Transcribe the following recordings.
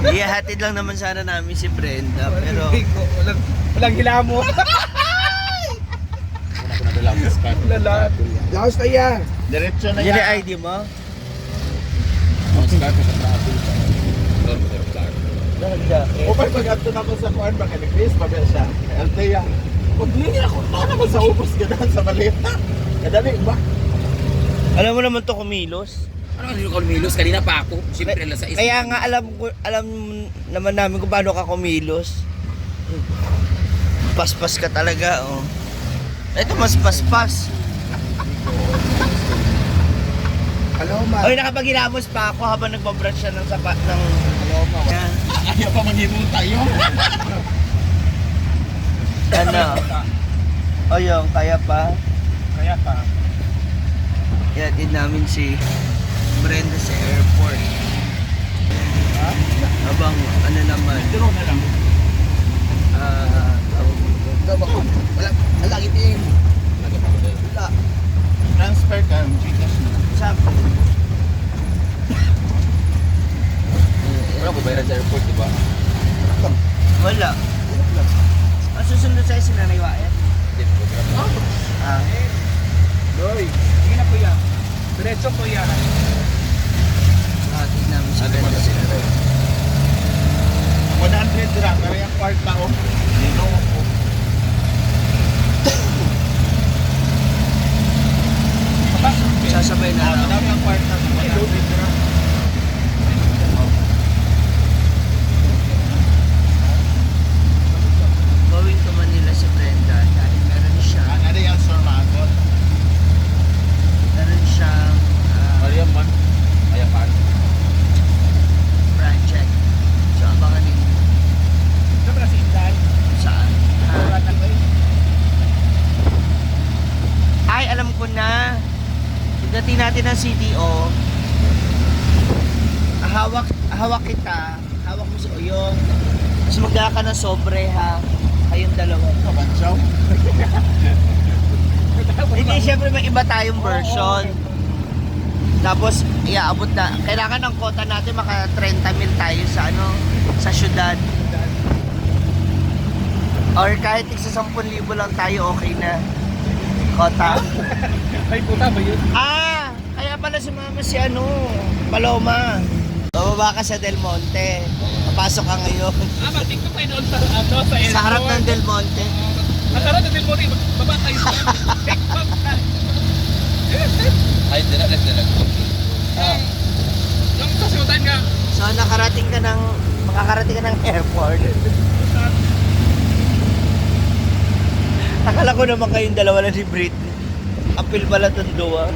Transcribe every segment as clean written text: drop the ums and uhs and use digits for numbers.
Ihahatid lang naman sana namin si Brenda, pero... Walang hilamo. Laos kaya. Diretso na Yan yan. yung ID mo? Upay pag-ato na ko sa kuhan ba kay Chris, mabel siya. Altea. Huwag ningin ako na naman sa ubos ganahan sa maleta. Kadali ba? Alam mo naman to kumilos. Ano kasi yung kumilos? Kanina pa ako. Siyempre lang sa isa. Kaya nga alam naman namin kung paano ka kumilos. Paspas ka talaga, oh. Ito mas paspas. Hello, ma. Oy, nakapagilamos pa ako habang nagbabrush siya ng sapat ng... Hello, ma. Ayaw pa maghimuta yun. Ano? O yung, kaya pa? Kaya pa. Ihatid namin si Brenda sa airport. Ha? Habang ano naman, Dito na lang. Wala itim. Wala. Transfer ka, Gcash na. Sakto. Wala ko bayaran sa airport, di ba? Wala. Ang susunod sa'yo si Nanay Waet? Ah. Doy. Sige na, kuya. Diretso, kuya. Ihatid namin si Brenda sa airport. 100 dirham, pero yung part pa oh. Nino ko. Sasabay na lang. Madami ang part na 100 dirham. Going to Manila si Brenda dahil meron Ano yung surmagot? siyang Mariam man. Ayapan. project. So abangan din Ito pala si Inday. saan. Wala na, kuya. Ay, alam ko na. Pagdating natin ng CDO, hawak kita, hawak mo si Oyong. Tapos magdala ka ng sobre ha. Kayong dalawa. Kabansaw? Hindi, syempre may iba tayong version. Tapos, iaabot na. Kailangan ng kota natin maka 30 mil tayo sa ano, sa syudad. Or kahit isa 10,000 lang tayo, okay na. Kota. Ay, puta ba yun? Ah! Kaya pala sumama si ano, Paloma. Bababa ka sa Del Monte. Papasok ka ngayon. Mag-tiktok kayo doon sa airport. Sa harap ng Del Monte. Ang harap ng Del Monte, baba tayo sa TikTok. Ay, dala. Yung sasutan nga. So makakarating ka ng airport. Akala ko naman kayong dalawa lang si Britney. Apil pala itong duwa.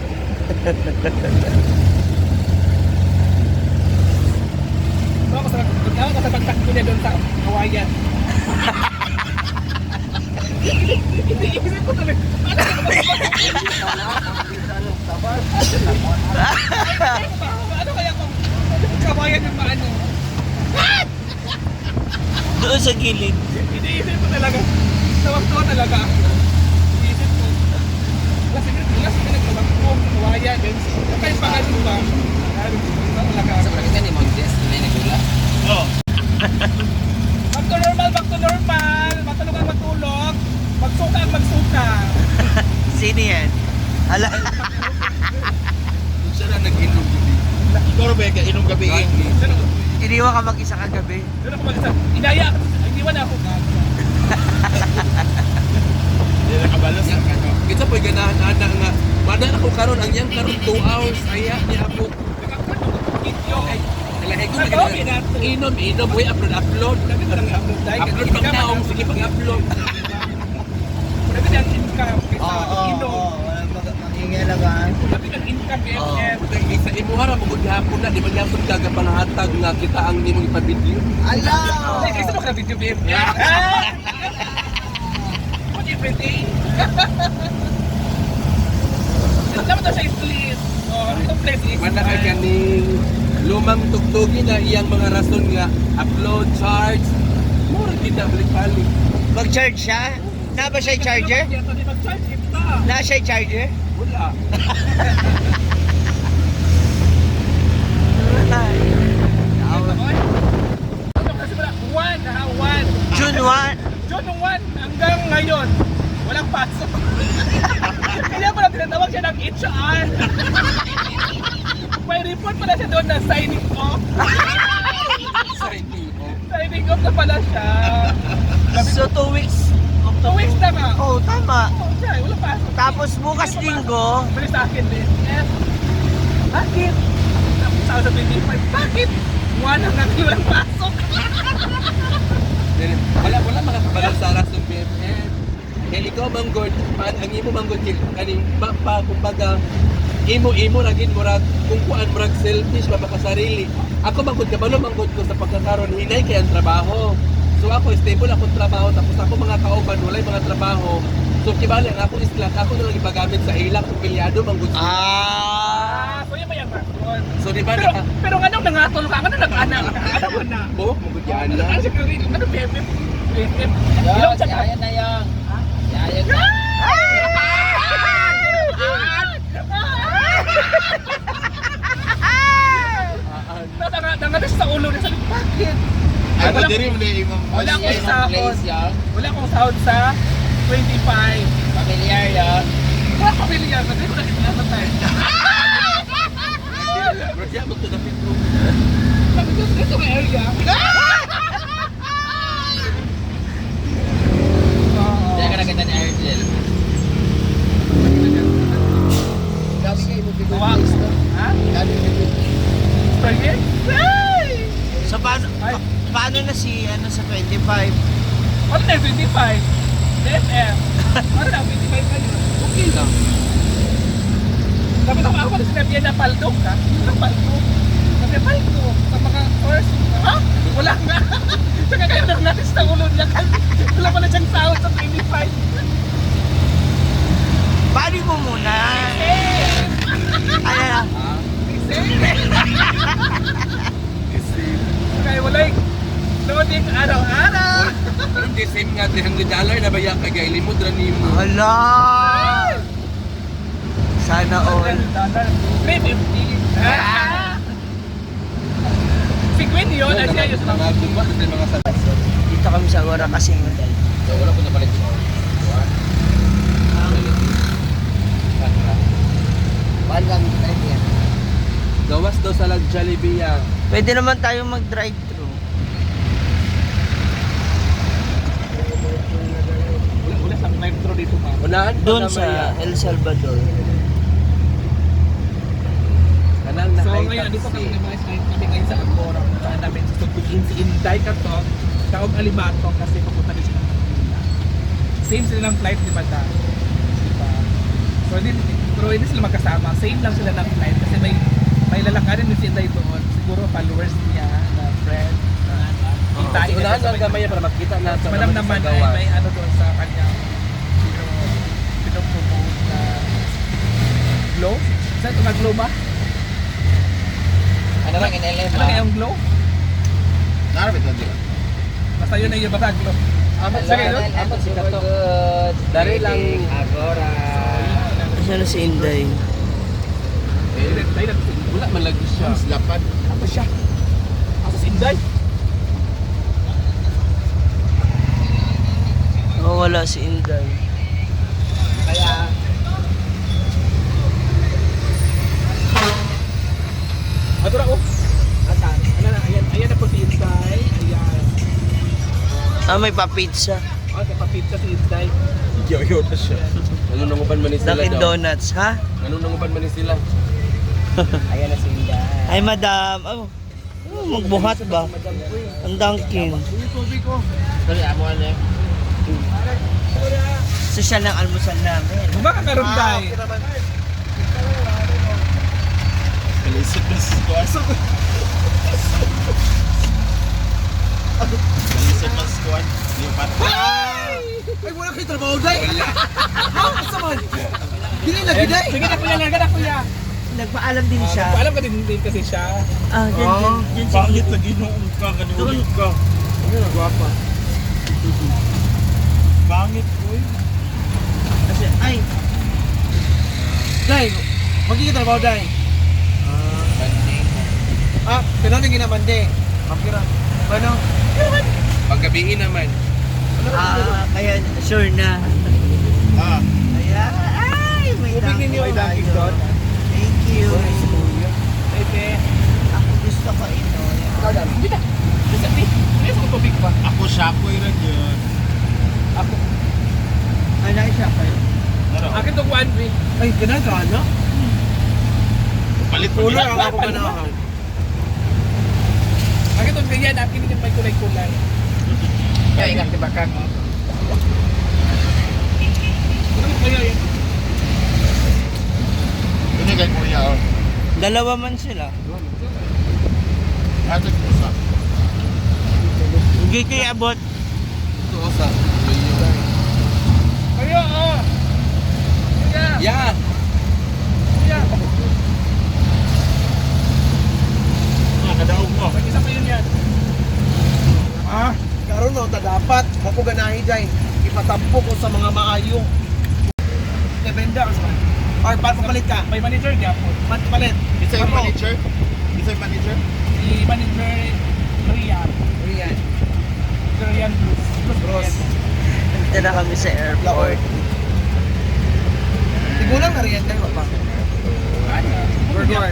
Ako sa pagtakbo niya doon sa Kawayan. Iisip ko tuloy. Ano kaya kung Kawayan yung paano? Doon sa gilid. Iniisip ko talaga. Tawag-tawa talaga ako. Iniisip ko. Kasi nagtawag ko, Kawayan. Kaya pangalan ba? Talaga. Sa mga ni Montes, na yung nagula. Oo. Back to normal, back to normal. Matulog ang matulog. Magsuka ang magsuka. Sino yan? Hala. Siya na nag-inom gabi. Ikaw rin ba yung inom gabi eh? Iniwan ka mag-isa kagabi. Doon ako mag-isa. Inaya ako. Iniwan ako. Hindi nakabalas ang ano. Kita po ganahan na nga. Mana ako karon ang yang karon 2 hours. Aya ni ako. Nalahay ko na inom. Uy, upload. Upload pagkaong. Sige, pag-upload. Sabi niya ang income. Oo. Walang makingalaman. Sabi niya ang income. Sa imuhara mo kung hapon na, di ba yapon kaga panahatag nga kita ang nimong ipabidyo? Ala! Gusto mo ka video game? What everything? Dapat na siya i-please. Itong place is... Mana ka ganing lumang tugtugi na iyang mga rason nga upload, charge. Mura kita balik-balik. Mag-charge siya? Na ba siya charger? Mag-charge kita. Na siya charger? Wala. Nag-report pala siya doon na signing off. Signing off. Signing off na pala siya. So 2 weeks. 2 weeks na nga. Oh, tama. Oh, siya, wala pasok. Tapos bukas linggo, Bali sa akin din. Eh, bakit? Tapos ako sa 25, bakit? Wala nga walang pasok. Wala makakabalot sa rason BFF. Kaya ikaw manggod, ang imo manggod kaning kumbaga imo ragin murag kung kuan murag selfish ba makasarili. Ako manggod kabalo manggod ko sa pagkakaroon hinay kay ang trabaho. So ako stable akong trabaho tapos ako mga kauban walay mga trabaho. So kibali ang ako islat ako na lang ipagamit sa ilang kung pilyado manggod sila. So yun ba yung rason? So di ba Pero anong nangatol ka? Ano nag-anak? Ano ba na? oh manggod yan Ano na. siya karin? Ano BFF? Ilong siya ka? na yang. Yaya na. Nangalis sa ulo niya. Sabi, bakit? Ano Wala- diri mo na imong Wala akong Yes, sahod. place yang. Wala akong sahod sa 25. Familiar yang. Wala pamilya. Kasi ko nakikita tayo. Bro, siya magtudapit mo. Sabi ko, ito may area. Kaya ka nakita ni Argel. Gabi kayo mo bigod Wow. place to. Ha? Gabi bigod. Spaghetti? Ay! so paano na si ano sa 25? Ano na 25? DFF. Ano na 25 ka yun? Okay lang. Sabi ko ako na sinabi niya na paldo ka. Ano paldo? Sabi paldo. Sa mga course. Ha? Wala nga. Saka kayo nang natis na ulo niya. Wala pala siyang sahod sa 25. Bali mo muna. Ay, Kaya walay loading araw-araw. Pero di same nga $300 na baya kay gaili mo dra nimo. hala. Sana all. $350. Sigwin yun. Ano siya yung mga gumba sa mga sa. Dito kami sa Agora kasi So wala ko na balik sa. Paano kami tayo niya? Gawas daw sa lag Jollibee yan. pwede naman tayo mag-drive-thru. wala sa metro dito pa. Unahan pa Doon na sa Maya. El Salvador. Kanang So nakay ngayon, dito kami taxi. naman kami ngayon sa Agora. Puntaan namin sa Tugtugin si Inday ka to. Kaog Alimato kasi pupunta din sila ng Manila. Same sila ng flight ni Madam. Diba? So pero hindi sila magkasama. Same lang sila ng flight kasi may lalakarin din si Inday doon. Siguro followers niya na friend. Kasi unahan lang gamay para makita na Si sa Madam mga naman sa ay gawas. may ano doon sa kanyang pinopromote na glow. Saan ito na glow ba? Ano lang NLM Ano nga yung glow? Narabit na dito. Basta yun na yung bata glow. Sige, no? Amat si Kato. Dari lang. Agora. Kasi na si Inday. Wala man lagi siya. Mas lapad. Ako siya. Ako si Inday. Oh, wala si Inday. Kaya... Madura ko. Asan? Ayan na po si Inday. Ayan. Ah, may pa-pizza. Okay, papizza si Inday. Yo na siya. Nanunungupan man ni sila Dunkin' daw. Donuts, ha? Nanunungupan man ni sila. Ayan na si Inday. Ay, madam. Oh, magbuhat ba? Ang Dunkin'. Sorry, amo ano eh. Social ng almusal namin. Bumaka ka rin, Day. Kalisip na sa kuwan. Kalisip na sa kuwan. Yung pati. Ay, wala kayo trabaho, Day. Asa man? Dili na, Day. Sige na, kuya. Naga na, kuya. Nagpaalam din siya. Alam ka din kasi siya. Ah, dyan siya. Bakit lagi noong ka? Kaniulit ka. Guwapa. Bangit ko eh. Kasi, ay, Day, magkikita trabaho, Day. Kailan yung ginamande? Makira. Ano? Paggabihin naman. kaya sure na. Ah. Ayan, ay, may Ubig ninyo Dunkin' yung Dunkin' tayo. doon. Thank you. Ete. Kuan, Ay, kinagana? Palit Puno ang ako ganahan. ang itong ganyan, akin din may kulay-kulay. Kaya ingat di bakang. Ano mo kaya yun? Ini kay Kuya. Dalawa man sila. Ate Kusa. Hindi kayo abot. Ito sa. Kayo, oh! Kuya! Yan. Kuya! Nakadaog mo. Mag-isa pa yun yan. Ah, karon no ta dapat ako ganahi jay ipatampo ko sa mga maayo. Depende ka sa or papalit ka. May manager niya po. Palit. Isa yung Ano? manager? Isa yung manager? Si manager Rian. Rian. Rian Bruce. Bros. Dito na kami sa airport. Tigulang na Rian tayo pa. Burger.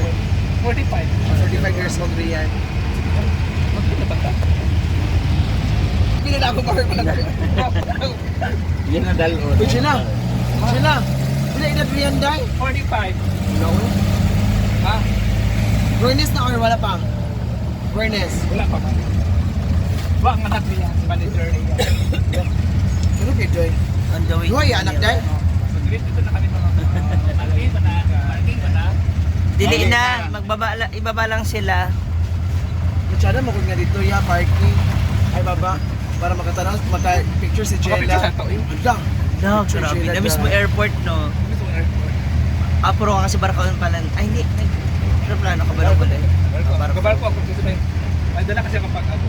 45. 45 years old Rian. Magkano ba ka? Pila na ako bar pa. Yan ang dalon. Uy, sila. Sila. Pila edad Rian day? 45. No. Ha? Bernes na or wala pa? Bernes. Wala pa man. Wa ang anak niya, si manager niya. Ano kay Joy? On the way. Joy, anak day? So, dito na kami mga parking ba na? Parking ba na? Dili na, ibaba lang sila. Masyada mo kung nga dito ya parking. Ay baba. Para makatanaw, maka-picture si Picture Jella. sa to, eh. Ada. No, Picture grabe. sila Na mismo dyan. airport, no? Dito ang airport. Puro ka kasi barakaon pala. Ay, hindi. Pero plano ka ba na pala? Gabal ko ako dito na. Ay, dala kasi ako pag ako.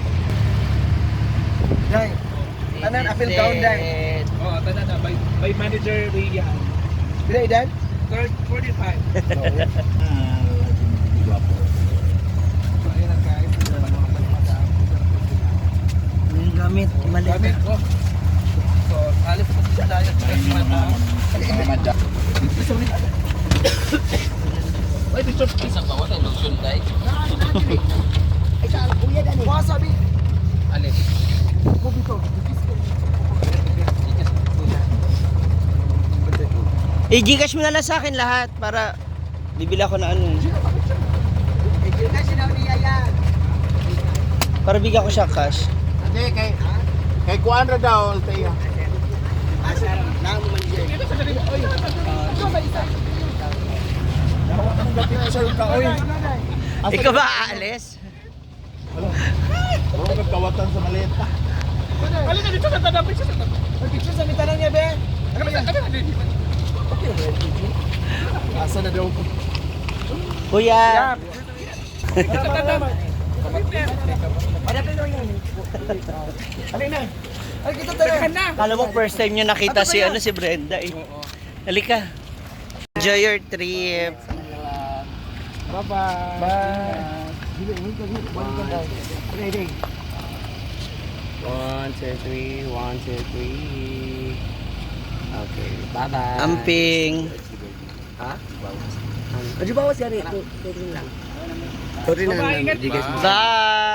Day. Tanan, apil down day. Oo, tanda na. By manager Rian. Bila edad? 45. Ah, So, ayun lang guys. Ito naman mga pagmadaan. Yung gamit, malita. Gamit ko. So, alip ko siya dahil sa pagmadaan. Ay, dito isang bawat ang lotion dai. Mga sabi. Alin? I-Gcash mo na lang sa akin lahat para bibili ako na ano. Para bigyan ko siya cash. Hindi, kay Kuan ra daw, Altea. Dito sa galing. Oy. Sir, ka, oy. Ikaw ba aalis? Bro, kagkawatan sa maleta. Alin na dito sa tanda. Picture sa tanda. Picture sa mitanang niya, be. Ano ba? Ano ba? Asa na daw ko. Kuya! Sa tanda. Alin na. Ay, kita tayo. Taghan na. Kala mo first time nyo nakita si ano si Brenda eh. Halika. Enjoy your trip. Bye-bye. Bye. Ready. 1, 2, 3, 1, 2, 3. Okay, bye-bye. Amping. Ha? Bawas. Ano bawas yan eh? Turin lang. Turin Bye-bye, ingat. Gigas mo. Bye!